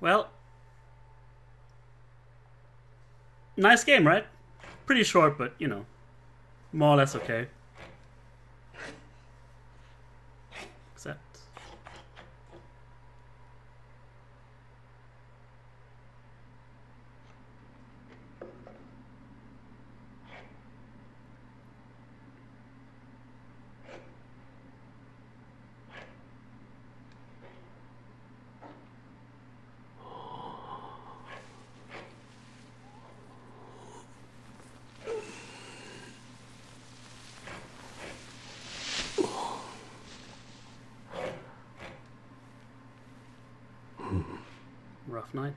Well, nice game, right? Pretty short, but more or less okay. Except rough night.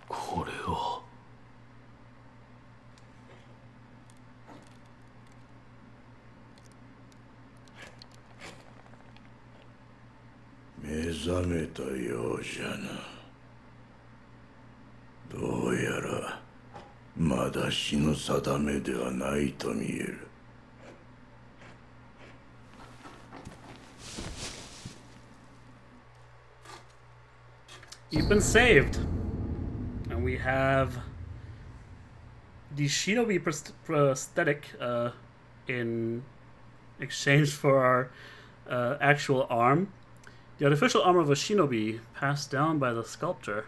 これは目覚めたようじゃな。どうやらまだ死の定めではないと見える。You've been saved, and we have the Shinobi prosthetic in exchange for our actual arm. The artificial armor of a shinobi passed down by the sculptor,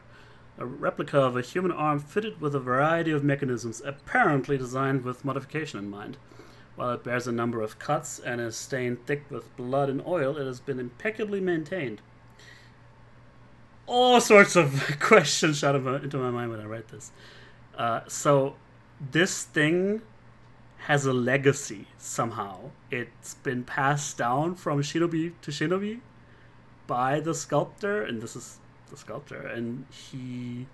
a replica of a human arm fitted with a variety of mechanisms apparently designed with modification in mind. While it bears a number of cuts and is stained thick with blood and oil, it has been impeccably maintained. All sorts of questions shot into my mind when I read this. So, this thing has a legacy somehow. It's been passed down from shinobi to shinobi by the sculptor, and this is the sculptor, and he.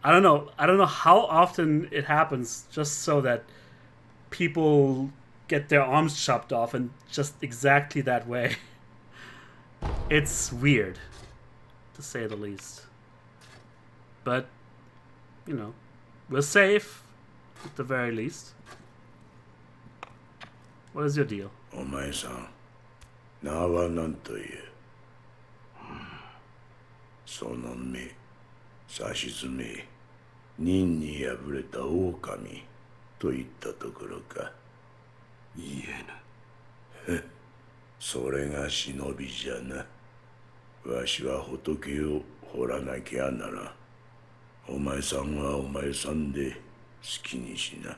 I don't know how often it happens, just so that people get their arms chopped off, and just exactly that way. It's weird, to say the least. But, we're safe, at the very least. What is your deal? お前さん、名は何と言え。その目、さしずめ、任に敗れた狼といったところか。言えぬ。それが忍びじゃな。わしは仏を掘らなきゃならん。お前さんはお前さんで好きにしな。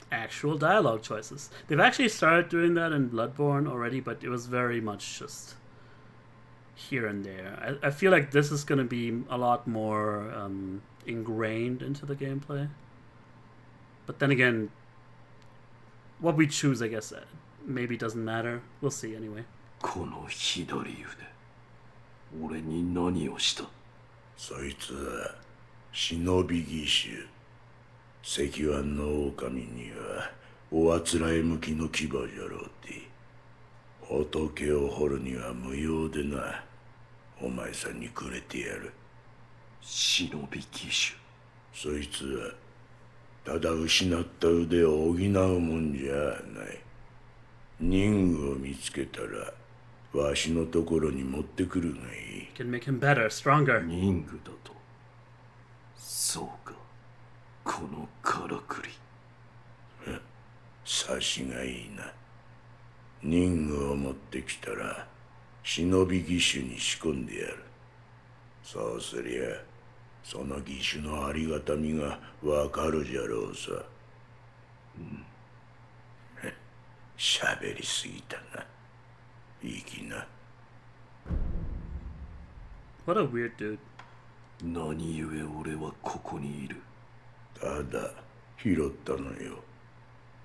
Actual dialogue choices. They've actually started doing that in Bloodborne already, but it was very much just here and there. I feel like this is going to be a lot more ingrained into the gameplay. But then again, what we choose, I guess, maybe doesn't matter. We'll see anyway. この左腕、俺に何をした？そいつは忍び義手。赤腕の狼にはおあつらえ向きの牙じゃろうて。仏を掘るには無用でな。お前さんにくれてやる。忍び義手。そいつはただ失った腕を補うもんじゃない。任務を見つけたらわしのところに持ってくるがいい。Can make him better, stronger. 任務だと。そうか。このからくり。察しがいいな。任務を持ってきたら忍び義手に仕込んでやる。そうすりゃその義手のありがたみがわかるじゃろうさ。喋りすぎたな。いい気な。What a weird dude. 何故俺はここにいる？ただ拾ったのよ。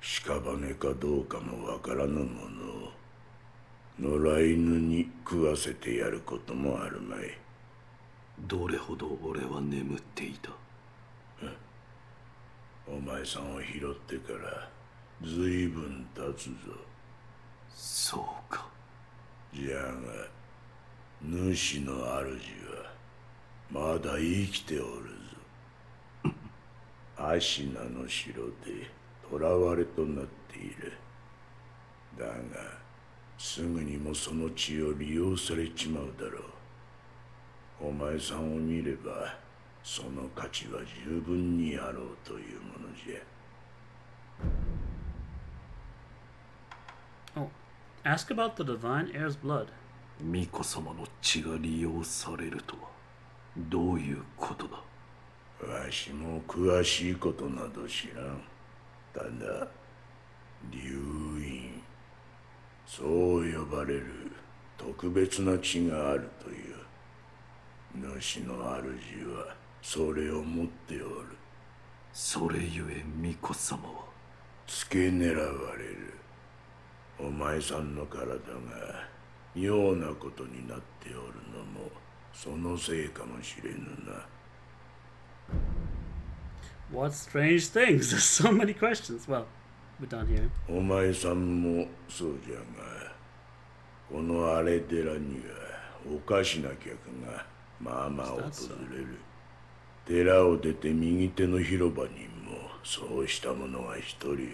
屍かどうかもわからぬものを野良犬に食わせてやることもあるまい。どれほど俺は眠っていた？お前さんを拾ってからずいぶん経つぞ。そうか。じゃが主の主はまだ生きておるぞ。アシナの城で囚われとなっている。だがすぐにもその血を利用されちまうだろう。お前さんを見ればその価値は十分にあろうというものじゃ。Oh, ask about the divine heir's blood. 巫女様の血が利用されるとはどういうことだ。わしも詳しいことなど知らん。ただ流院、そう呼ばれる特別な血があるという。主の主はそれを持っておる。それゆえ巫女様は付け狙われる。お前さんの体が妙なことになっておるのもそのせいかもしれぬな。What strange things? There's so many questions. Well, we're done here. お前さんもそうじゃが、この荒れ寺にはおかしな客がまあまあ訪れる。寺を出て右手の広場にもそうした者が一人おる。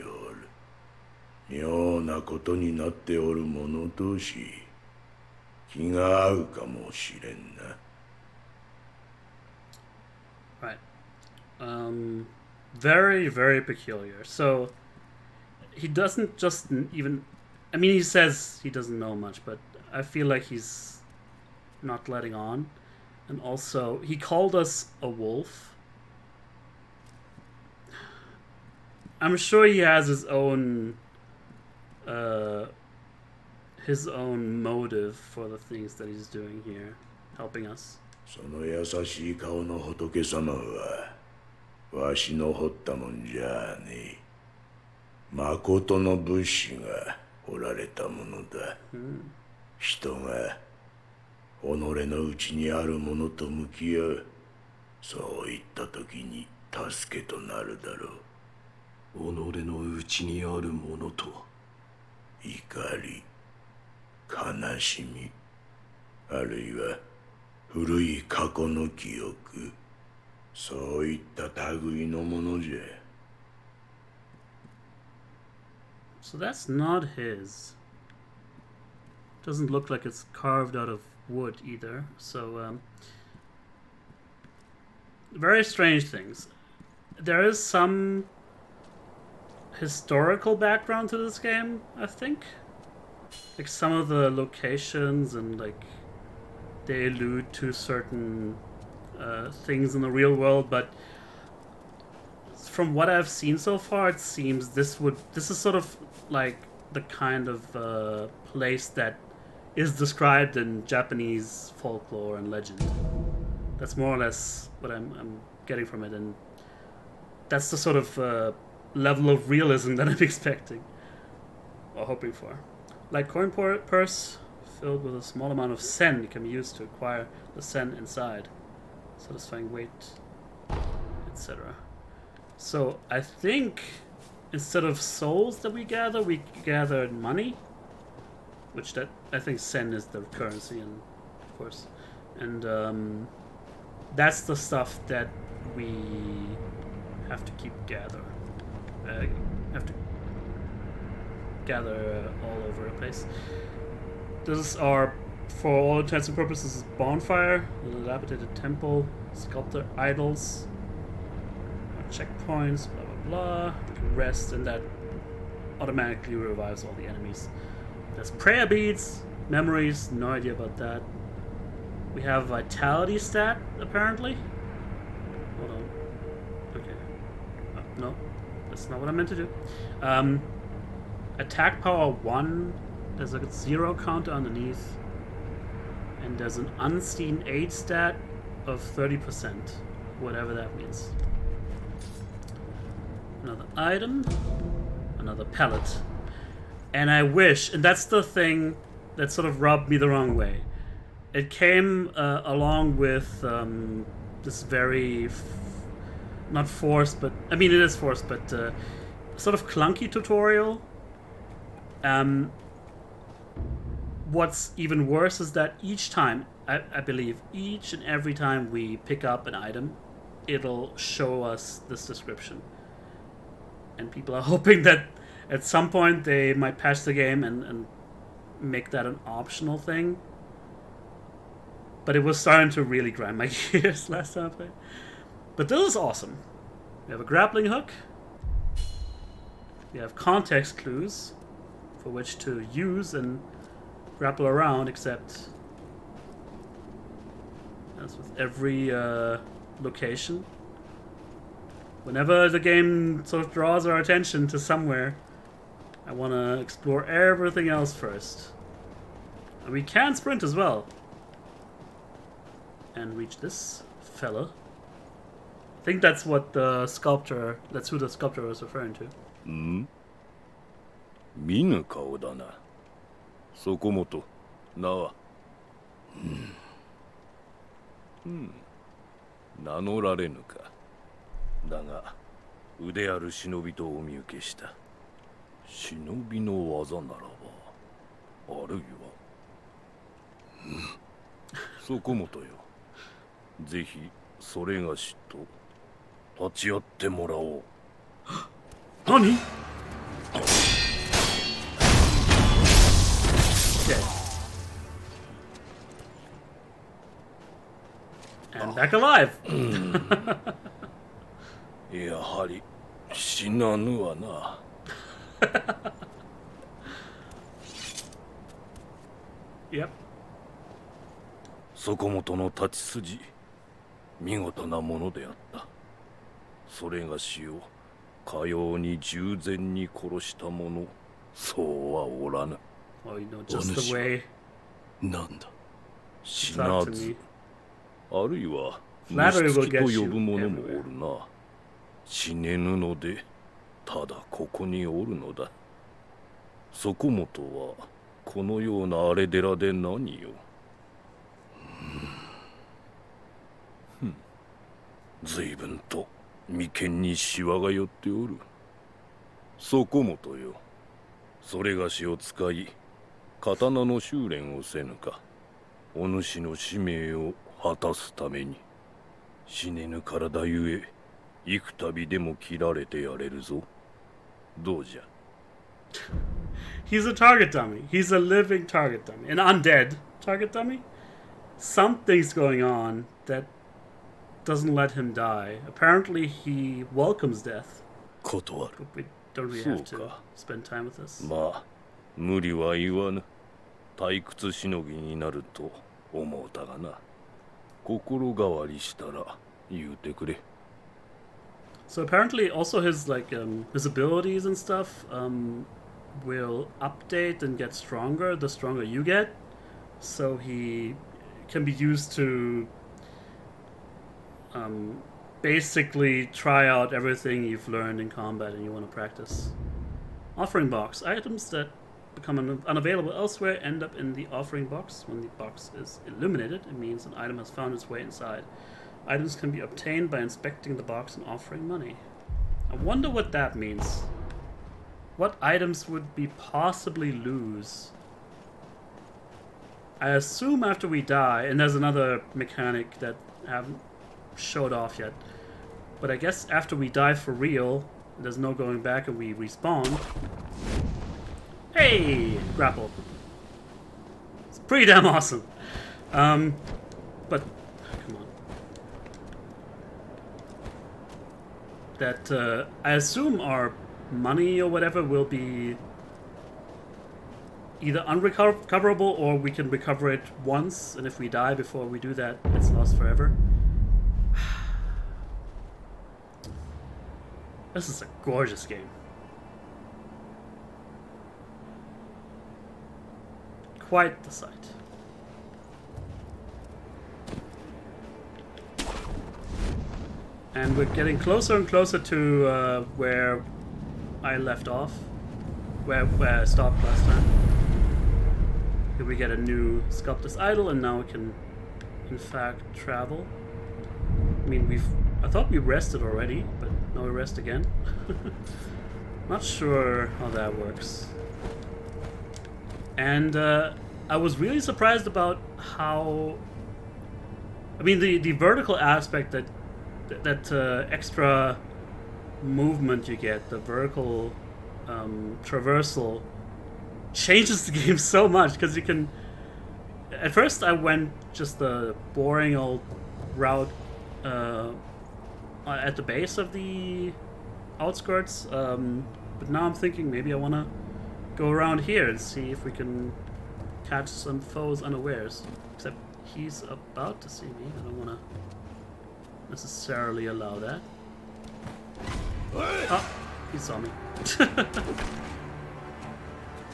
妙なことになっておる者同士、気が合うかもしれんな。Right. Very, very peculiar. So, he doesn't just even... I mean, he says he doesn't know much, but I feel like he's not letting on. And also, he called us a wolf. I'm sure he has his own motive for the things that he's doing here, helping us. その優しい顔の仏様はわしの彫ったもんじゃねえ。誠の仏師が彫られたものだ。人が己の内にあるものと向き合う、そういった時に助けとなるだろう。己の内にあるものとは怒り、悲しみ、あるいは古い過去の記憶、そういった類のものじゃ。So that's not his. Doesn't look like it's carved out of wood either. So, very strange things. There is some historical background to this game, I think. Like some of the locations and like they allude to certain things in the real world, but from what I've seen so far, it seems this is sort of like the kind of place that is described in Japanese folklore and legend. That's more or less what I'm getting from it, and that's the sort of level of realism that I'm expecting or hoping for. Like coin purse filled with a small amount of sen can be used to acquire the sen inside, satisfying weight, etc. So I think instead of souls that we gathered money, which that I think sen is the currency, and of course, and that's the stuff that we have to keep gather. Have to gather all over the place. This is our, for all intents and purposes, bonfire, the dilapidated temple, sculptor idols, checkpoints, blah blah blah. We can rest, and that automatically revives all the enemies. There's prayer beads, memories, no idea about that. We have vitality stat, apparently. Hold on. Okay. No, that's not what I meant to do. Attack power 1, there's a 0 counter underneath. And there's an unseen aid stat of 30%, whatever that means. Another item, another pellet. And I wish, and that's the thing that sort of rubbed me the wrong way. It came along with this very, not forced, but, I mean it is forced, but sort of clunky tutorial. What's even worse is that each time, I believe, each and every time we pick up an item, it'll show us this description. And people are hoping that at some point they might patch the game and make that an optional thing. But it was starting to really grind my gears last time I played. But this is awesome. We have a grappling hook. We have context clues for which to use and grapple around, except as with every location. Whenever the game sort of draws our attention to somewhere, I want to explore everything else first. And we can sprint as well. And reach this fella. I think that's what the sculptor, that's who the sculptor was referring to. 見ぬ顔だな。そこもと、名は。名乗られぬか。だが、腕ある忍びとお見受けした。忍びの技ならば、あるいは。そこもとよ。ぜひ、それがしと、立ち会ってもらおう。何? Okay. And back alive. やはり死なぬわな。Yep. そこもとの立ち筋、見事なものであった。それがしをかように従前に殺した者、そうはおらぬ。Oh, you know, just the way. なんだ。死なず、あるいは無 Flattery 識 will と get 呼ぶ you 者もお everywhere. るな。死ねぬので、ただここにおるのだ。そこもとは、このような荒れ寺で何よ。随分と眉間にシワが寄っておる。そこもとよ。それがしを使い、刀の修練をせぬか。お主の使命を果たすために。死ねぬ体ゆえ、幾度でも切られてやれるぞ。どうじゃ。He's a target dummy. He's a living target dummy. An undead target dummy? Something's going on that doesn't let him die. Apparently he welcomes death. 断る。 But we don't really have to そうか。 spend time with this. まあ、無理は言わぬ。退屈しのぎになると思うたがな。心変わりしたら言うてくれ。So apparently also his his abilities and stuff will update and get stronger the stronger you get. So he can be used to basically try out everything you've learned in combat and you want to practice. Offering box. Items that become unavailable elsewhere end up in the offering box. When the box is illuminated, it means an item has found its way inside. Items can be obtained by inspecting the box and offering money. I wonder what that means. What items would we possibly lose? I assume after we die, and there's another mechanic that I haven't showed off yet, but I guess after we die for real, there's no going back and we respawn. Hey! Grapple. It's pretty damn awesome. But, come on. That, I assume our money or whatever will be either unrecoverable or we can recover it once, and if we die before we do that, it's lost forever. This is a gorgeous game. Quite the sight. And we're getting closer and closer to where I left off. Where I stopped last time. Here we get a new Sculptor's Idol, and now we can, in fact, travel. I mean, I thought we rested already, but now we rest again. Not sure how that works. And I was really surprised about how... I mean, the vertical aspect that extra movement you get, the vertical traversal, changes the game so much because you can. At first, I went just the boring old route at the base of the outskirts, but now I'm thinking maybe I want to go around here and see if we can catch some foes unawares. Except he's about to see me. I don't want to necessarily allow that. Oh, he saw me.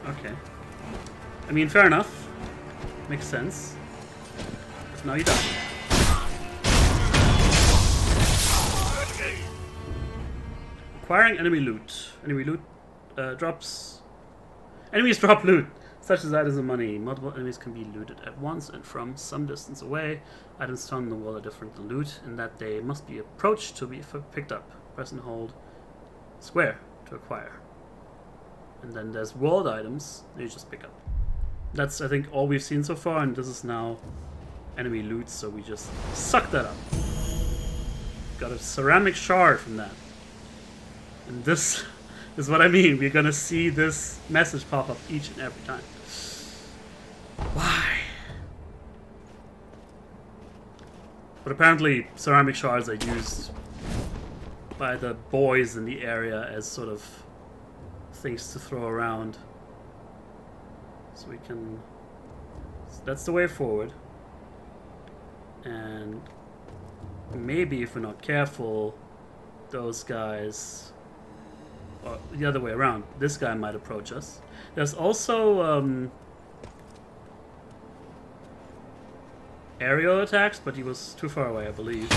Okay. I mean, fair enough. Makes sense. No, you don't. Acquiring enemy loot. Enemy loot drops. Enemies drop loot, such as items and money. Multiple enemies can be looted at once and from some distance away. Items found in the world are different than loot, in that they must be approached to be picked up. Press and hold square to acquire. And then there's world items that you just pick up. That's, I think, all we've seen so far, and this is now enemy loot, so we just suck that up. Got a ceramic shard from that. And this is what I mean. We're gonna see this message pop up each and every time. Why? But apparently ceramic shards are used by the boys in the area as sort of things to throw around. So we can... So that's the way forward. And maybe if we're not careful, those guys... Or the other way around. This guy might approach us. There's also aerial attacks, but he was too far away, I believe.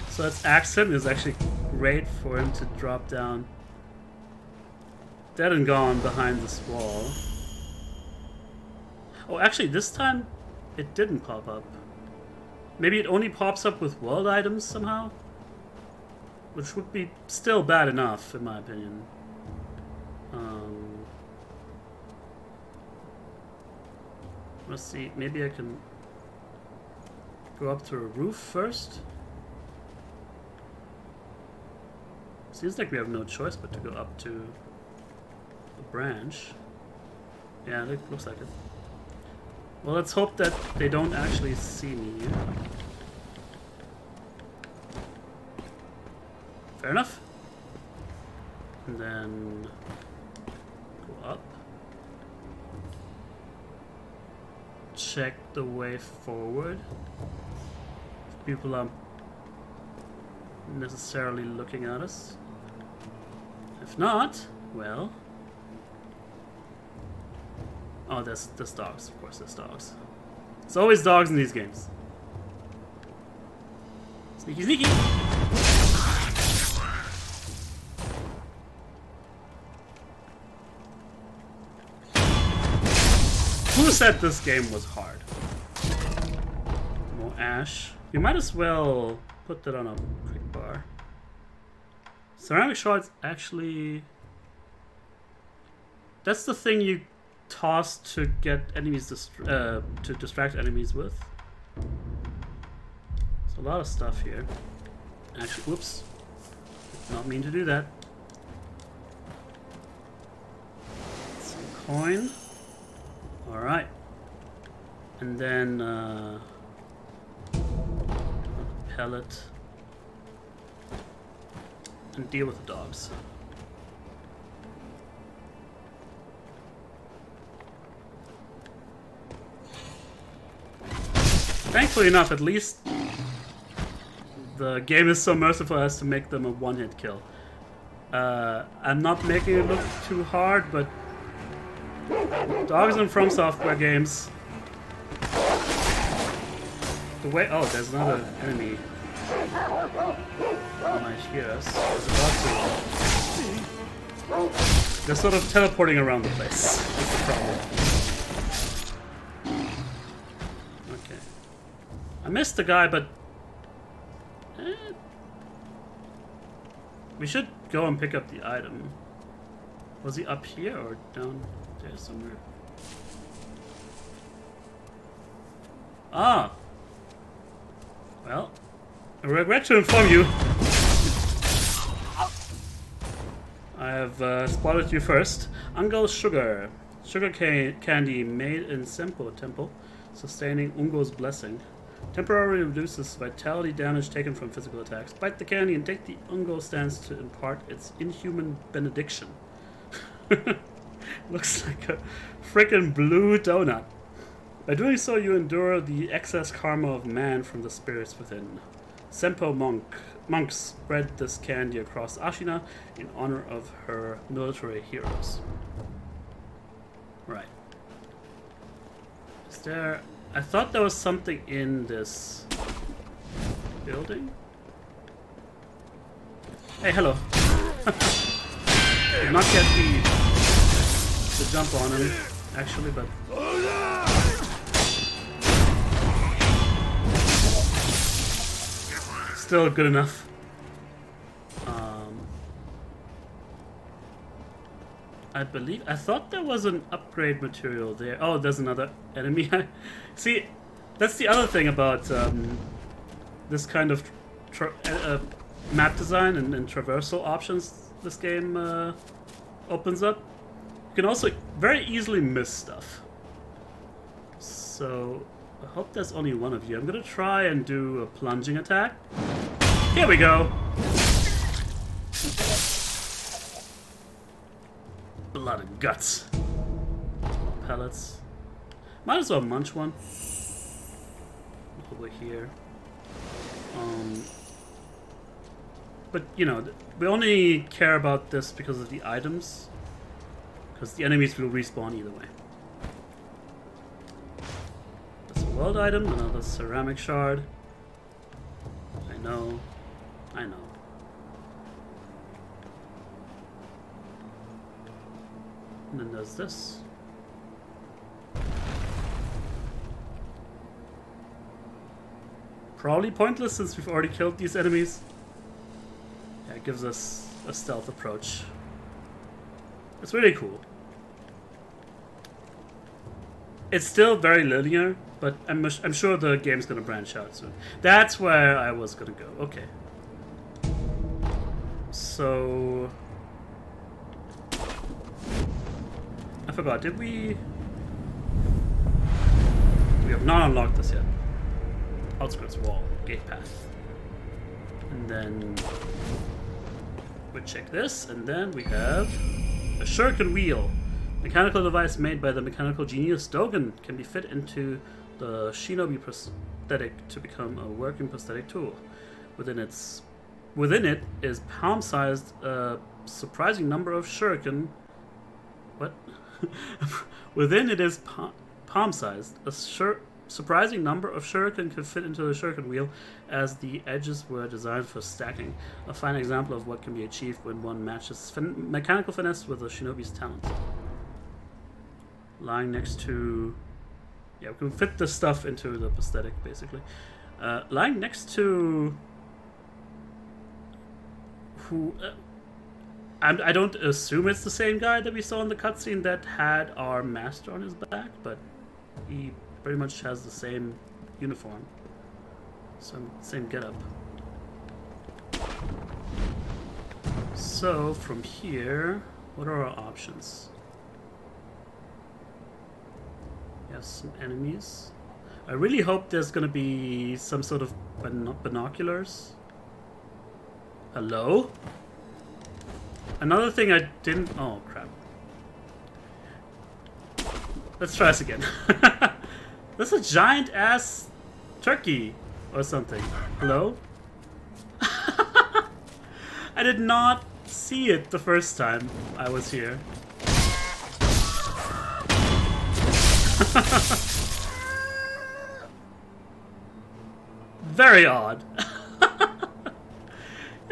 So let's axe him. It's actually great for him to drop down dead and gone behind this wall. Oh, actually, this time it didn't pop up. Maybe it only pops up with world items somehow? Which would be still bad enough, in my opinion. Let's see, maybe I can go up to a roof first. Seems like we have no choice but to go up to a branch. Yeah, it looks like it. Well, let's hope that they don't actually see me here. Fair enough. And then go up. Check the way forward. If people are necessarily looking at us. If not, well... Oh, there's dogs. Of course, there's dogs. There's always dogs in these games. Sneaky, sneaky! Who said this game was hard? More ash. You might as well put that on a quick bar. Ceramic shards actually... That's the thing you toss to get enemies to distract enemies with. There's a lot of stuff here. Actually, whoops. Did not mean to do that. Some coin. Alright. And then a pellet. And deal with the dogs. Thankfully enough, at least the game is so merciful as to make them a one-hit kill. I'm not making it look too hard, but dogs and From Software games. The way... Oh, there's another enemy. Oh, might hear us. They're sort of teleporting around the place. That's the problem. Okay. I missed the guy, but... We should go and pick up the item. Was he up here or down there somewhere? Ah! Well, I regret to inform you. I have spotted you first. Ungo's sugar. Sugar candy made in Sempo Temple, sustaining Ungo's blessing. Temporarily reduces vitality damage taken from physical attacks. Bite the candy and take the Ungo stance to impart its inhuman benediction. Looks like a frickin' blue donut. By doing so, you endure the excess karma of man from the spirits within. Sempo monks spread this candy across Ashina in honor of her military heroes. Right. Is there... I thought there was something in this building. Hey, hello. Did not get the jump on him, actually, but... Still good enough. I thought there was an upgrade material there. Oh, there's another enemy. See, that's the other thing about this kind of map design and traversal options this game opens up. You can also very easily miss stuff. So, I hope there's only one of you. I'm gonna try and do a plunging attack. Here we go! Blood and guts. Pellets. Might as well munch one. Over here. But, you know, we only care about this because of the items. Because the enemies will respawn either way. That's a world item, another ceramic shard. I know. And then there's this. Probably pointless since we've already killed these enemies. Yeah, it gives us a stealth approach. It's really cool. It's still very linear, but I'm sure the game's gonna branch out soon. That's where I was gonna go. Okay. So... I forgot, did we... We have not unlocked this yet. Outskirts wall, gate path. And then... we check this, and then we have... a shuriken wheel. Mechanical device made by the mechanical genius Dogen can be fit into the shinobi prosthetic to become a working prosthetic tool. Within it is palm-sized a surprising number of shuriken... What? Within it is palm-sized. A surprising number of shuriken could fit into the shuriken wheel as the edges were designed for stacking. A fine example of what can be achieved when one matches mechanical finesse with a shinobi's talent. Lying next to... yeah, we can fit this stuff into the prosthetic, basically. Lying next to... who... I don't assume it's the same guy that we saw in the cutscene that had our master on his back, but he pretty much has the same uniform. Same getup. So, from here, what are our options? We have some enemies. I really hope there's gonna be some sort of binoculars. Hello? Another thing I didn't... oh, crap. Let's try this again. That's a giant-ass turkey or something. Hello? I did not see it the first time I was here. Very odd.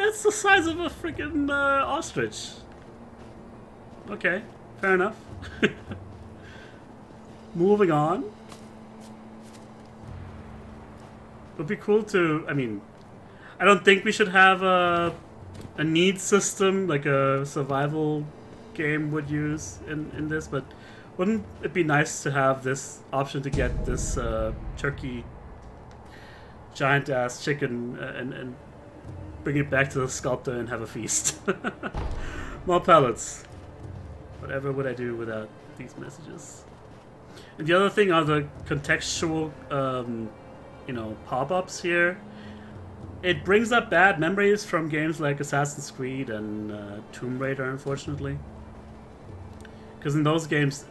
It's the size of a freaking ostrich. Okay, fair enough. Moving on. Would be cool to... I mean, I don't think we should have a need system like a survival game would use in this, but wouldn't it be nice to have this option to get this turkey, giant-ass chicken and bring it back to the sculptor and have a feast. More pellets. Whatever would I do without these messages? And the other thing are the contextual, you know, pop-ups here. It brings up bad memories from games like Assassin's Creed and Tomb Raider, unfortunately. Because in those games,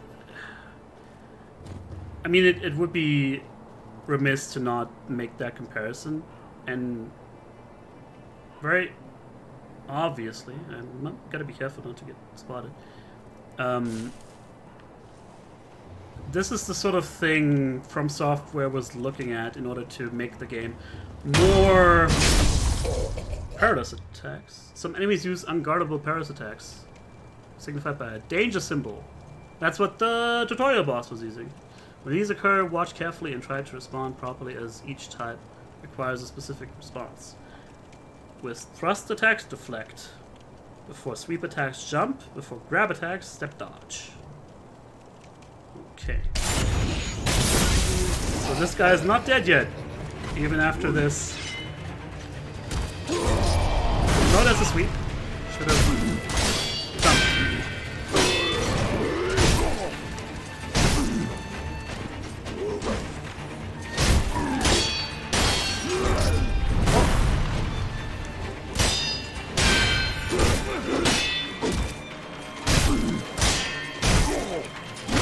I mean, it would be remiss to not make that comparison. And very obviously, I'm gotta be careful not to get spotted. This is the sort of thing From Software was looking at in order to make the game more Paradise attacks. Some enemies use unguardable Paradise attacks, signified by a danger symbol. That's what the tutorial boss was using. When these occur, watch carefully and try to respond properly, as each type requires a specific response. With thrust attacks, deflect. Before sweep attacks, jump. Before grab attacks, step dodge. Okay. So this guy is not dead yet, even after this. No, that's a sweep. Should have jumped.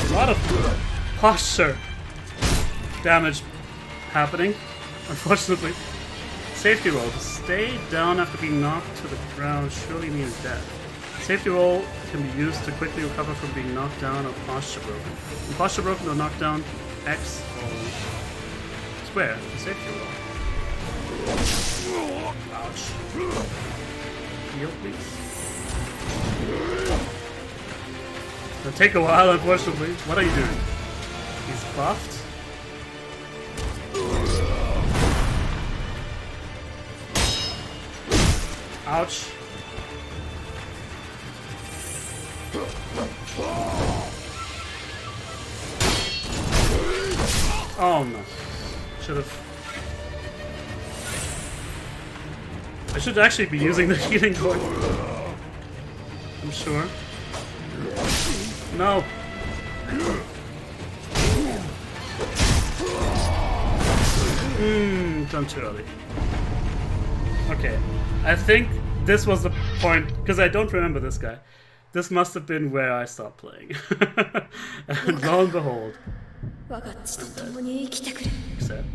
A lot of posture damage happening, unfortunately. Safety roll. To stay down after being knocked to the ground surely means death. Safety roll can be used to quickly recover from being knocked down or posture broken. When posture broken or knocked down, X or square the safety roll. Ouch. Heal, please. It'll take a while, unfortunately. What are you doing? He's buffed. Ouch. Oh no. Should have. I should actually be using the healing cord. I'm sure. No. Done too early. Okay. I think this was the point, because I don't remember this guy. This must have been where I stopped playing. And lo and behold. I'm dead. Except.